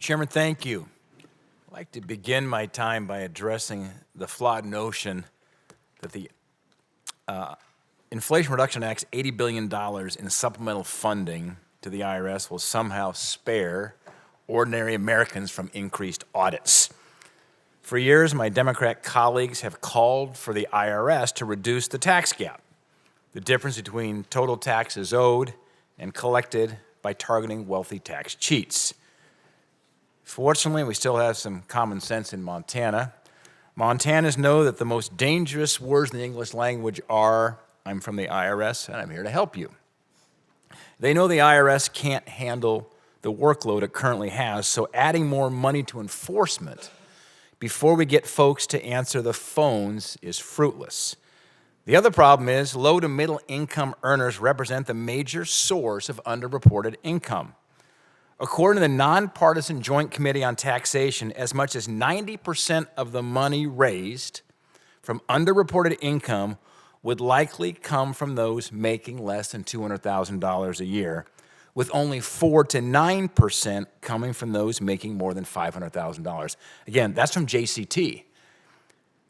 Chairman, thank you. I'd like to begin my time by addressing the flawed notion that the Inflation Reduction Act's $80 billion in supplemental funding to the IRS will somehow spare ordinary Americans from increased audits. For years, my Democrat colleagues have called for the IRS to reduce the tax gap, the difference between total taxes owed and collected by targeting wealthy tax cheats. Fortunately, we still have some common sense in Montana. Montanans know that the most dangerous words in the English language are, "I'm from the IRS and I'm here to help you." They know the IRS can't handle the workload it currently has, so adding more money to enforcement before we get folks to answer the phones is fruitless. The other problem is low to middle income earners represent the major source of underreported income. According to the Nonpartisan Joint Committee on Taxation, as much as 90% of the money raised from underreported income would likely come from those making less than $200,000 a year, with only 4 to 9% coming from those making more than $500,000. Again, that's from JCT.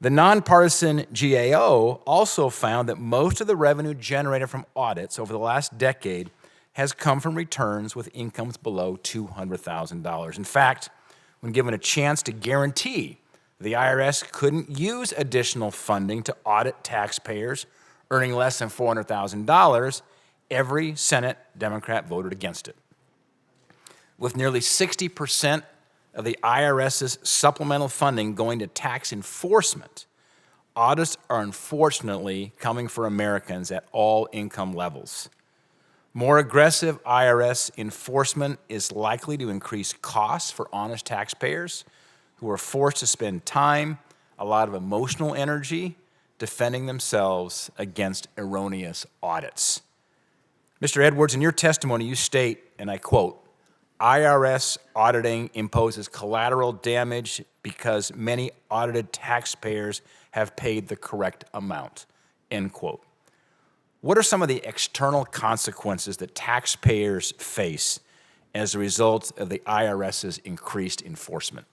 The nonpartisan GAO also found that most of the revenue generated from audits over the last decade has come from returns with incomes below $200,000. In fact, when given a chance to guarantee the IRS couldn't use additional funding to audit taxpayers earning less than $400,000, every Senate Democrat voted against it. With nearly 60% of the IRS's supplemental funding going to tax enforcement, audits are unfortunately coming for Americans at all income levels. More aggressive IRS enforcement is likely to increase costs for honest taxpayers who are forced to spend time, a lot of emotional energy, defending themselves against erroneous audits. Mr. Edwards, in your testimony, you state, and I quote, "IRS auditing imposes collateral damage because many audited taxpayers have paid the correct amount," end quote. What are some of the external consequences that taxpayers face as a result of the IRS's increased enforcement?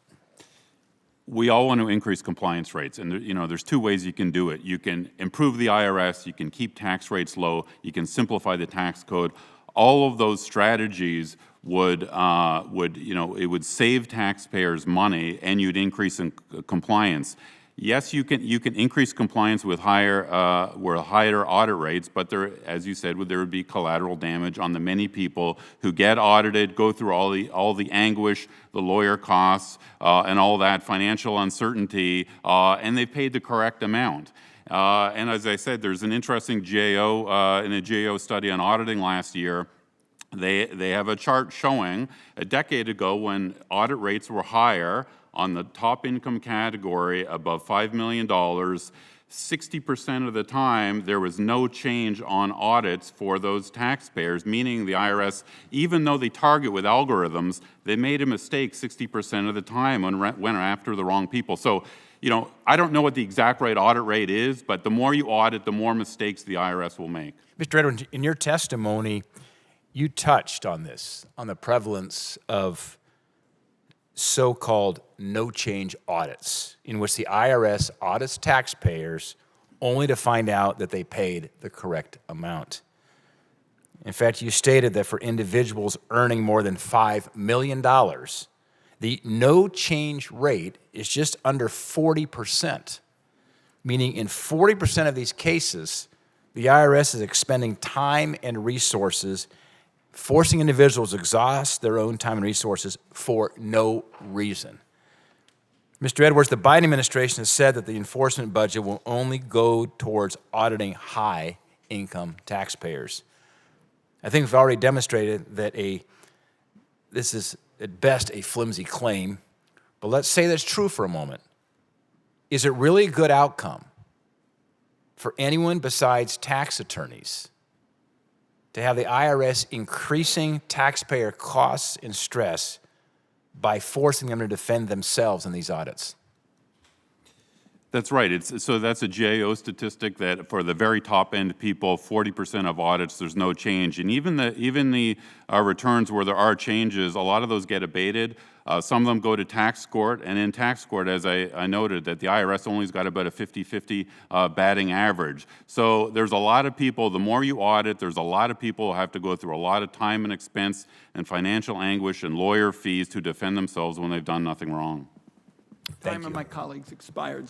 We all want to increase compliance rates, and there's two ways you can do it. You can improve the IRS, you can keep tax rates low, you can simplify the tax code. All of those strategies would save taxpayers money, and you'd increase in compliance. Yes, you can increase compliance with higher audit rates, but there, as you said, there would be collateral damage on the many people who get audited, go through all the anguish, the lawyer costs, and all that financial uncertainty, and they've paid the correct amount. And as I said, there's an interesting GAO in a GAO study on auditing last year. They have a chart showing a decade ago when audit rates were higher on the top income category above $5 million, 60% of the time there was no change on audits for those taxpayers, meaning the IRS, even though they target with algorithms, they made a mistake 60% of the time and went after the wrong people. So, I don't know what the exact right audit rate is, but the more you audit, the more mistakes the IRS will make. Mr. Edwards, in your testimony, you touched on this, on the prevalence of so-called no-change audits, in which the IRS audits taxpayers only to find out that they paid the correct amount. In fact, you stated that for individuals earning more than $5 million, the no-change rate is just under 40%, meaning in 40% of these cases, the IRS is expending time and resources forcing individuals to exhaust their own time and resources for no reason. Mr. Edwards, the Biden administration has said that the enforcement budget will only go towards auditing high-income taxpayers. I think we've already demonstrated that this is at best a flimsy claim, but let's say that's true for a moment. Is it really a good outcome for anyone besides tax attorneys to have the IRS increasing taxpayer costs and stress by forcing them to defend themselves in these audits? That's right. So that's a GAO statistic that for the very top end people, 40% of audits, there's no change. And even the returns where there are changes, a lot of those get abated. Some of them go to tax court, and in tax court, as I noted, that the IRS only's got about a 50-50 batting average. So there's a lot of people, the more you audit, there's a lot of people who have to go through a lot of time and expense and financial anguish and lawyer fees to defend themselves when they've done nothing wrong. Time of my colleagues expired.